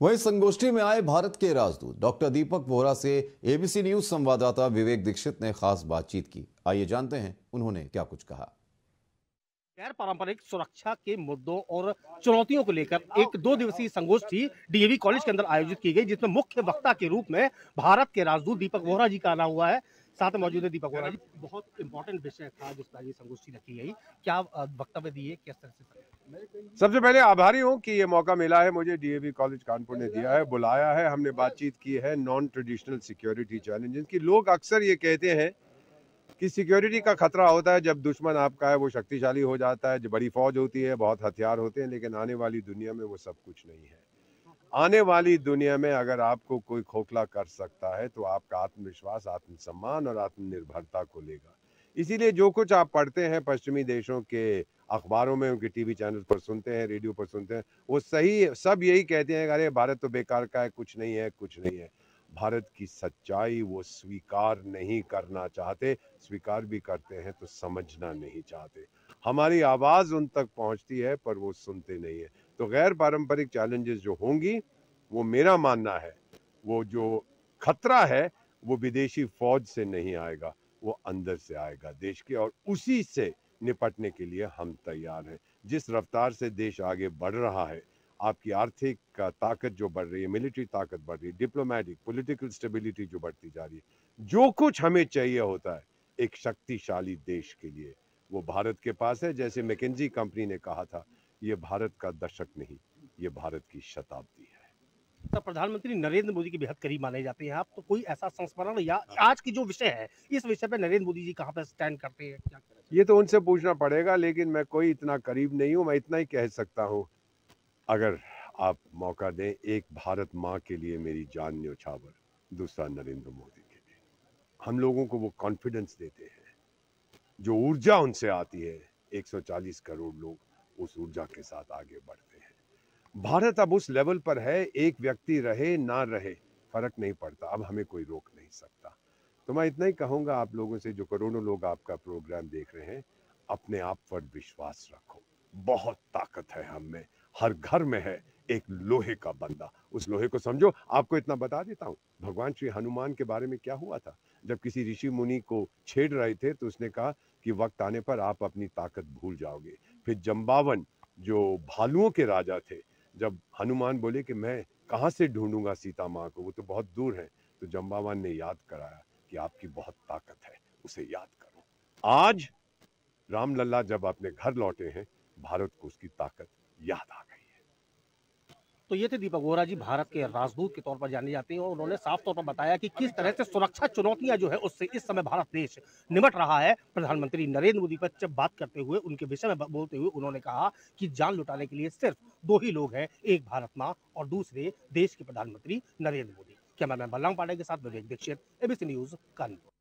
वहीं संगोष्ठी में आए भारत के राजदूत डॉक्टर दीपक वोरा से एबीसी न्यूज संवाददाता विवेक दीक्षित ने खास बातचीत की। आइए जानते हैं उन्होंने क्या कुछ कहा। गैर पारंपरिक सुरक्षा के मुद्दों और चुनौतियों को लेकर एक 2 दिवसीय संगोष्ठी डीएवी कॉलेज के अंदर आयोजित की गई, जिसमें मुख्य वक्ता के रूप में भारत के राजदूत दीपक वोरा जी का आना हुआ है। साथ में मौजूद है दीपक वोरा जी। बहुत इंपॉर्टेंट विषय था जिसका ये संगोष्ठी रखी गई। क्या वक्तव्य दिए, किस तरह से? सबसे पहले आभारी हूं कि ये मौका मिला है मुझे, डीएवी कॉलेज कानपुर ने दिया है, बुलाया है, हमने बातचीत की है नॉन ट्रेडिशनल सिक्योरिटी चैलेंजेस की। लोग अक्सर ये कहते हैं कि सिक्योरिटी का खतरा होता है जब दुश्मन आपका है वो शक्तिशाली हो जाता है, जब बड़ी फौज होती है, बहुत हथियार होते हैं, लेकिन आने वाली दुनिया में वो सब कुछ नहीं है। आने वाली दुनिया में अगर आपको कोई खोखला कर सकता है तो आपका आत्मविश्वास, आत्मसम्मान और आत्मनिर्भरता को लेगा। इसीलिए जो कुछ आप पढ़ते हैं पश्चिमी देशों के अखबारों में, उनके टीवी चैनल पर सुनते हैं, रेडियो पर सुनते हैं, वो सही सब यही कहते हैं, अरे भारत तो बेकार का है, कुछ नहीं है, कुछ नहीं है। भारत की सच्चाई वो स्वीकार नहीं करना चाहते, स्वीकार भी करते हैं तो समझना नहीं चाहते। हमारी आवाज उन तक पहुंचती है पर वो सुनते नहीं है। तो गैर पारंपरिक चैलेंजेस जो होंगी, वो मेरा मानना है, वो जो खतरा है वो विदेशी फौज से नहीं आएगा, वो अंदर से आएगा देश के, और उसी से निपटने के लिए हम तैयार हैं। जिस रफ्तार से देश आगे बढ़ रहा है, आपकी आर्थिक ताकत जो बढ़ रही है, मिलिट्री ताकत बढ़ रही है, डिप्लोमेटिक पॉलिटिकल स्टेबिलिटी जो बढ़ती जा रही है, जो कुछ हमें चाहिए होता है एक शक्तिशाली देश के लिए, वो भारत के पास है। जैसे मैकेंजी कंपनी ने कहा था, ये भारत का दशक नहीं, ये भारत की शताब्दी है। तो प्रधानमंत्री नरेंद्र मोदी के बेहद करीब माने जाते हैं आप, तो कोई ऐसा संस्मरण या आज की जो विषय है, इस विषय पे नरेंद्र मोदी जी कहाँ पे स्टैंड करते हैं, क्या करते हैं? ये तो उनसे पूछना पड़ेगा, लेकिन मैं कोई इतना करीब नहीं हूं। मैं इतना ही कह सकता हूं, अगर आप मौका दें, एक भारत माँ के लिए मेरी जान न्योछावर, दूसरा नरेंद्र मोदी के लिए। हम लोगों को वो कॉन्फिडेंस देते हैं, जो ऊर्जा उनसे आती है, 140 करोड़ लोग उस ऊर्जा के साथ आगे बढ़ते हैं। भारत अब उस लेवल पर है, एक व्यक्ति रहे ना रहे फर्क नहीं पड़ता, अब हमें कोई रोक नहीं सकता। तो मैं इतना ही कहूंगा आप लोगों से, जो करोड़ों लोग आपका प्रोग्राम देख रहे हैं, अपने आप पर विश्वास रखो। बहुत ताकत है हम में, हर घर में है एक लोहे का बंदा, उस लोहे को समझो। आपको इतना बता देता हूँ, भगवान श्री हनुमान के बारे में क्या हुआ था। जब किसी ऋषि मुनि को छेड़ रहे थे तो उसने कहा कि वक्त आने पर आप अपनी ताकत भूल जाओगे। फिर जम्बावन जो भालुओं के राजा थे, जब हनुमान बोले कि मैं कहाँ से ढूंढूंगा सीता माँ को, वो तो बहुत दूर है, तो जम्बावन ने याद कराया कि आपकी बहुत ताकत है, उसे याद करो। आज रामलला जब अपने घर लौटे हैं, भारत को उसकी ताकत याद आ गई है। तो ये थे दीपक वोरा जी, भारत के राजदूत के तौर पर जाने जाते हैं, और उन्होंने साफ तौर पर बताया कि किस तरह से सुरक्षा चुनौतियां जो है उससे इस समय भारत देश निपट रहा है। प्रधानमंत्री नरेंद्र मोदी पर जब बात करते हुए, उनके विषय में बोलते हुए उन्होंने कहा कि जान लुटाने के लिए सिर्फ 2 ही लोग हैं, एक भारत माँ और दूसरे देश के प्रधानमंत्री नरेंद्र मोदी। कैमरामैन बलराम पांडे के साथ विवेक दीक्षित, एबीसी न्यूज कानपुर।